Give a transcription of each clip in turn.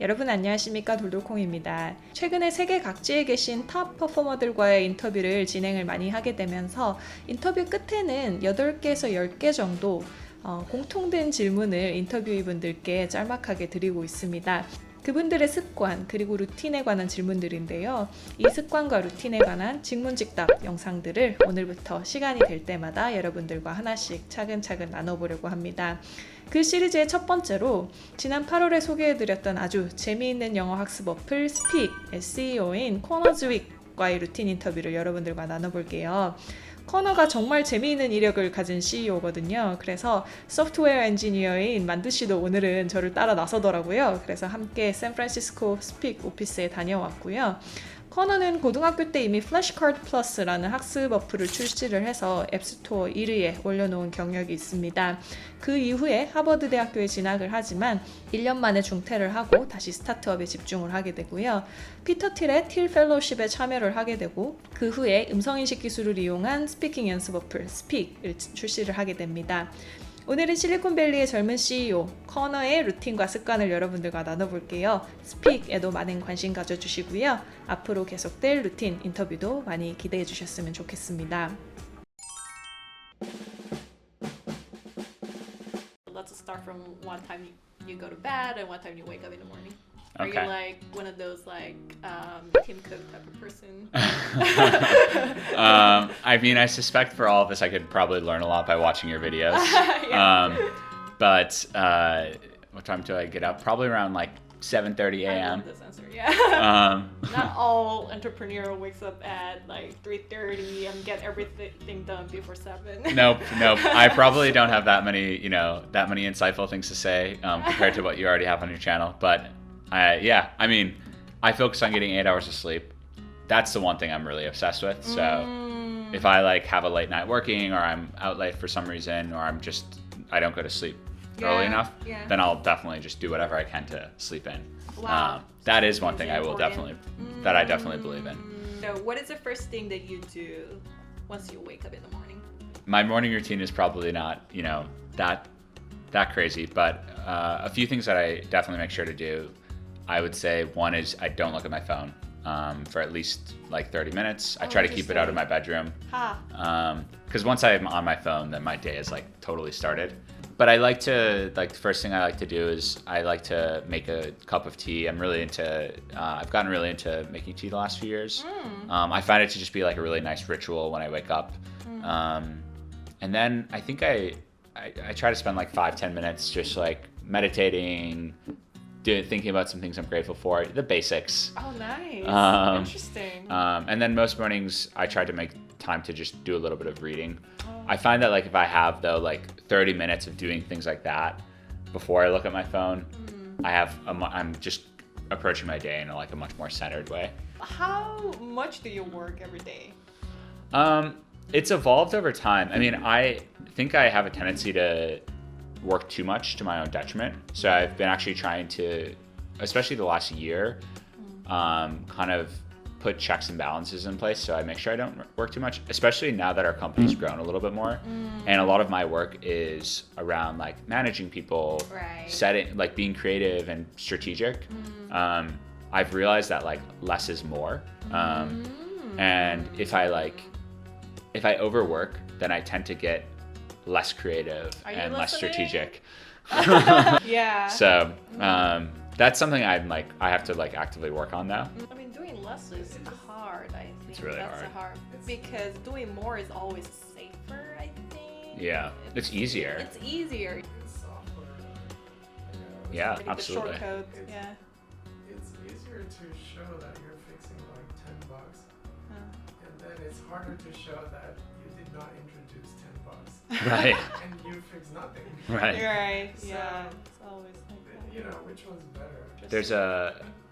여러분 안녕하십니까? 돌돌콩입니다. 최근에 세계 각지에 계신 탑 퍼포머들과의 인터뷰를 진행을 많이 하게 되면서 인터뷰 끝에는 8개에서 10개 정도 공통된 질문을 인터뷰이분들께 짤막하게 드리고 있습니다. 그분들의 습관 그리고 루틴에 관한 질문들인데요. 이 습관과 루틴에 관한 직문직답 영상들을 오늘부터 시간이 될 때마다 여러분들과 하나씩 차근차근 나눠보려고 합니다. 그 시리즈의 첫 번째로 지난 8월에 소개해드렸던 아주 재미있는 영어 학습 어플 스픽의 CEO인 코너즈윅과의 루틴 인터뷰를 여러분들과 나눠볼게요. 커너가 정말 재미있는 이력을 가진 CEO거든요. 그래서 소프트웨어 엔지니어인 만두씨도 오늘은 저를 따라 나서더라고요. 그래서 함께 샌프란시스코 스픽 오피스에 다녀왔고요. 커너는 고등학교 때 이미 플래시카드 플러스라는 학습 어플을 출시를 해서 앱스토어 1위에 올려놓은 경력이 있습니다. 그 이후에 하버드 대학교에 진학을 하지만 1년 만에 중퇴를 하고 다시 스타트업에 집중을 하게 되고요. 피터 틸의 틸 펠로우십에 참여를 하게 되고 그 후에 음성인식 기술을 이용한 스피킹 연습 어플 스픽을 출시를 하게 됩니다. 오늘은 실리콘밸리의 젊은 CEO 커너의 루틴과 습관을 여러분들과 나눠볼게요. 스픽에도 많은 관심 가져주시고요. 앞으로 계속될 루틴 인터뷰도 많이 기대해 주셨으면 좋겠습니다. Let's start from one time you go to bed and one time you wake up in the morning. Are you like one of those like Tim Cook type of person? I mean, I suspect for all of us, I could probably learn a lot by watching your videos. But what time do I get up? Probably around like 7:30 a.m. I love this answer. Yeah. Not all entrepreneur wakes up at like 3:30 and get everything done before 7. Nope. I probably don't have that many insightful things to say compared to what you already have on your channel. But I mean, I focus on getting 8 hours of sleep. That's the one thing I'm really obsessed with. So if I like have a late night working or I'm out late for some reason or I don't go to sleep early enough, then I'll definitely just do whatever I can to sleep in. Wow. That is one thing I definitely believe in. So what is the first thing that you do once you wake up in the morning? My morning routine is probably not, that crazy, but a few things that I definitely make sure to do. I would say one is I don't look at my phone for at least like 30 minutes. I try to keep it out of my bedroom. Because once I'm on my phone, then my day is like totally started. But I like to, the first thing I like to do is I like to make a cup of tea. I've gotten really into making tea the last few years. I find it to just be like a really nice ritual when I wake up. And then I think I try to spend like 5-10 minutes just like meditating, thinking about some things I'm grateful for, the basics. Oh, nice. Interesting. And then most mornings I try to make time to just do a little bit of reading. I find that like if I have though like 30 minutes of doing things like that before I look at my phone, I'm just approaching my day in a much more centered way. How much do you work every day? It's evolved over time. I mean, I think I have a tendency to work too much to my own detriment. So I've been actually trying to, especially the last year, kind of put checks and balances in place so I make sure I don't work too much, especially now that our company's grown a little bit more. And a lot of my work is around like managing people, setting, like being creative and strategic. I've realized that like less is more. And if I overwork, then I tend to get less creative and less strategic. Yeah. So that's something I have to like actively work on now. I mean, doing less is hard. I think it's really hard because doing more is always safer. I think. Yeah, it's easier. It's easier. Yeah, absolutely. Shortcut. Yeah. It's easier to show that you're fixing like $10, and then it's harder to show that you did not introduce $10. Right. And you fix nothing. Right. Right. So, Yeah. It's always like that. Which one's better? There's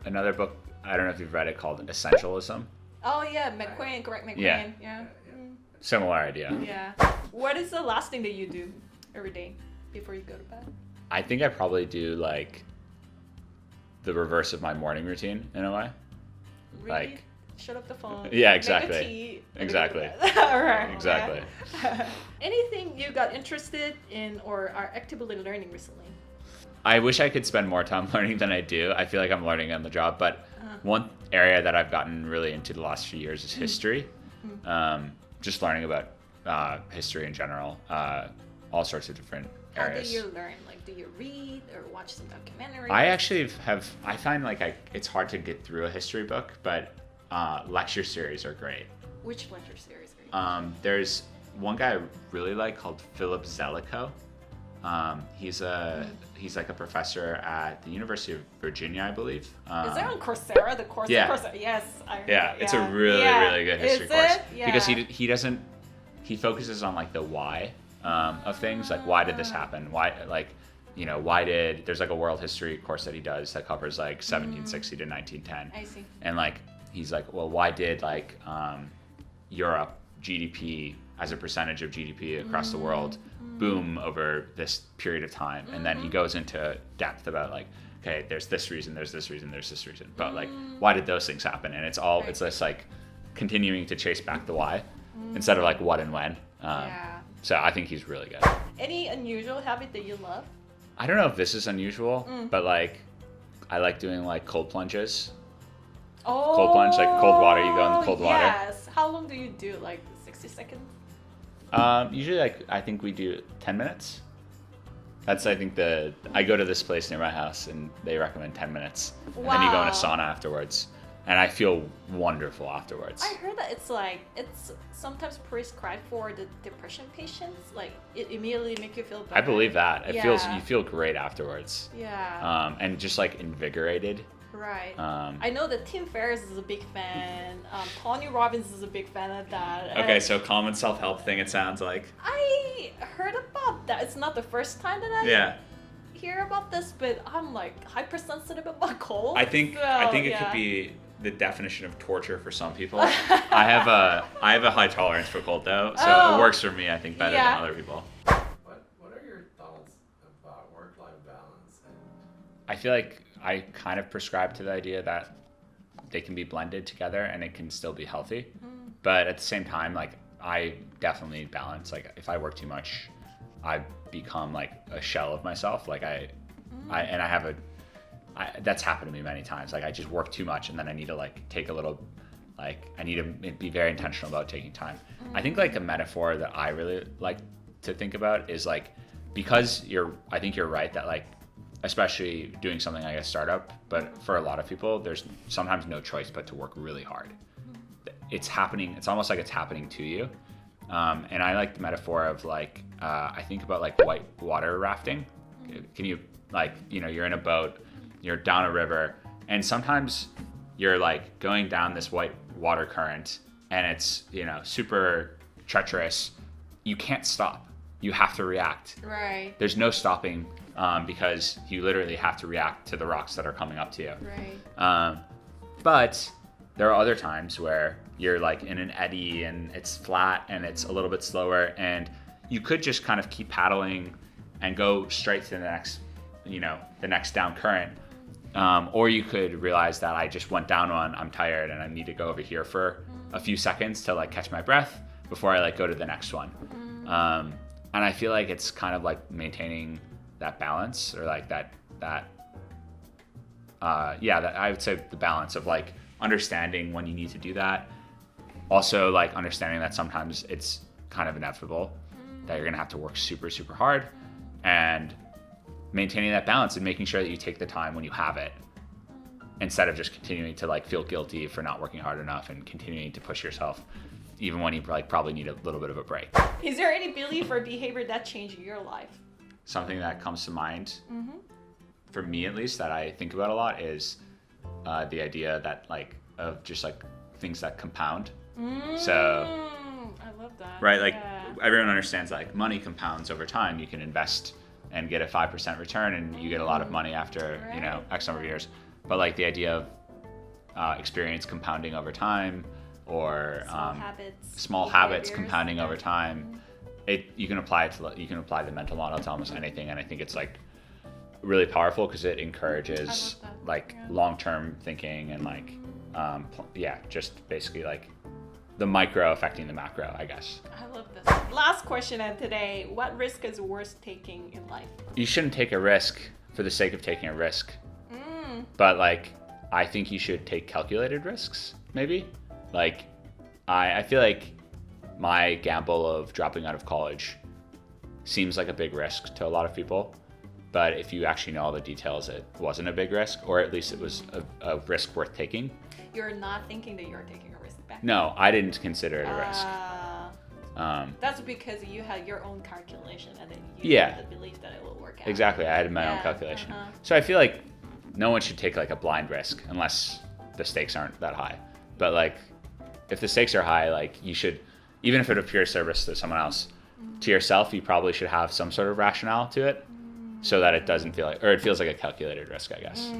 another book, I don't know if you've read it, called Essentialism. Oh yeah, McQueen, correct McQueen. Yeah. Similar idea. Yeah. What is the last thing that you do every day before you go to bed? I think I probably do like the reverse of my morning routine in a way. Really? Like shut up the phone. Yeah, exactly. Make a tea, Exactly. All right. Exactly. Yeah. Anything you got interested in or are actively learning recently? I wish I could spend more time learning than I do. I feel like I'm learning on the job, but one area that I've gotten really into the last few years is history. Just learning about history in general, all sorts of different areas. How do you learn? Like, do you read or watch some documentaries? I actually I find like it's hard to get through a history book, but lecture series are great. Which lecture series are you There's one guy I really like called Philip Zelikow. He's like a professor at the University of Virginia, I believe. Is that on Coursera? The course? Yeah. Coursera? Yes. It's a really good history course. Yeah. Because he focuses on like the why of things, like why did this happen? Why, like, there's like a world history course that he does that covers like 1760 to 1910. I see. And like he's like, well, why did like Europe GDP as a percentage of GDP across the world boom over this period of time? And then he goes into depth about like, okay, there's this reason, there's this reason, there's this reason, but like, why did those things happen? And it's this like continuing to chase back the why instead of like what and when. So I think he's really good. Any unusual habit that you love? I don't know if this is unusual, but like I like doing like cold plunges. Oh, cold plunge, like cold water, you go in the cold water. Yes. How long do you do? Like 60 seconds? Usually like I think we do 10 minutes. That's I think I go to this place near my house and they recommend 10 minutes. And then you go in a sauna afterwards. And I feel wonderful afterwards. I heard that it's sometimes prescribed for the depression patients. Like it immediately make you feel better. I believe that. You feel great afterwards. Yeah. And just like invigorated. Right. I know that Tim Ferriss is a big fan. Tony Robbins is a big fan of that. Okay, so common self-help thing, it sounds like. I heard about that. It's not the first time that I hear about this, but I'm like hypersensitive about cold. I think it could be the definition of torture for some people. I have a high tolerance for cold though, so it works for me. I think better than other people. What are your thoughts about work-life balance? I feel like I kind of prescribe to the idea that they can be blended together and it can still be healthy. But at the same time, like I definitely balance. Like if I work too much, I become like a shell of myself. Like that's happened to me many times. Like I just work too much and then I need to like take a little, like I need to be very intentional about taking time. I think like a metaphor that I really like to think about is like, because I think you're right that like, especially doing something like a startup, but for a lot of people, there's sometimes no choice but to work really hard. It's happening. It's almost like it's happening to you. And I like the metaphor of like, I think about like white water rafting. Can you like, you're in a boat, you're down a river, and sometimes you're like going down this white water current and it's, super treacherous. You can't stop. You have to react. Right. There's no stopping because you literally have to react to the rocks that are coming up to you. Right. But there are other times where you're like in an eddy and it's flat and it's a little bit slower and you could just kind of keep paddling and go straight to the next, the next down current. Or you could realize that I just went down one, I'm tired and I need to go over here for a few seconds to like catch my breath before I like go to the next one. And I feel like it's kind of like maintaining that balance or like that I would say the balance of like understanding when you need to do that. Also like understanding that sometimes it's kind of inevitable that you're gonna have to work super, super hard, and maintaining that balance and making sure that you take the time when you have it instead of just continuing to like feel guilty for not working hard enough and continuing to push yourself even when you like probably need a little bit of a break. Is there any belief or behavior that changed your life? Something that comes to mind, for me at least, that I think about a lot is the idea that like of just like things that compound. So I love that. Right, like everyone understands like money compounds over time. You can invest and get a 5% return and you get a lot of money after X number of years. But like the idea of experience compounding over time, or small habits compounding over time, you can apply the mental model to almost anything, and I think it's like really powerful because it encourages like long-term thinking and like just basically like the micro affecting the macro, I guess. I love this. Last question of today: what risk is worth taking in life? You shouldn't take a risk for the sake of taking a risk. But like, I think you should take calculated risks, maybe. Like, I feel like my gamble of dropping out of college seems like a big risk to a lot of people. But if you actually know all the details, it wasn't a big risk, or at least it was a risk worth taking. You're not thinking that you're taking a risk back. No, I didn't consider it a risk. That's because you had your own calculation and then you had the belief that it will work out. Exactly, I had my own calculation. So I feel like no one should take like a blind risk unless the stakes aren't that high. But like, if the stakes are high, like you should, even if it appears service to someone else, to yourself, you probably should have some sort of rationale to it, so that it doesn't feel like, or it feels like a calculated risk, I guess.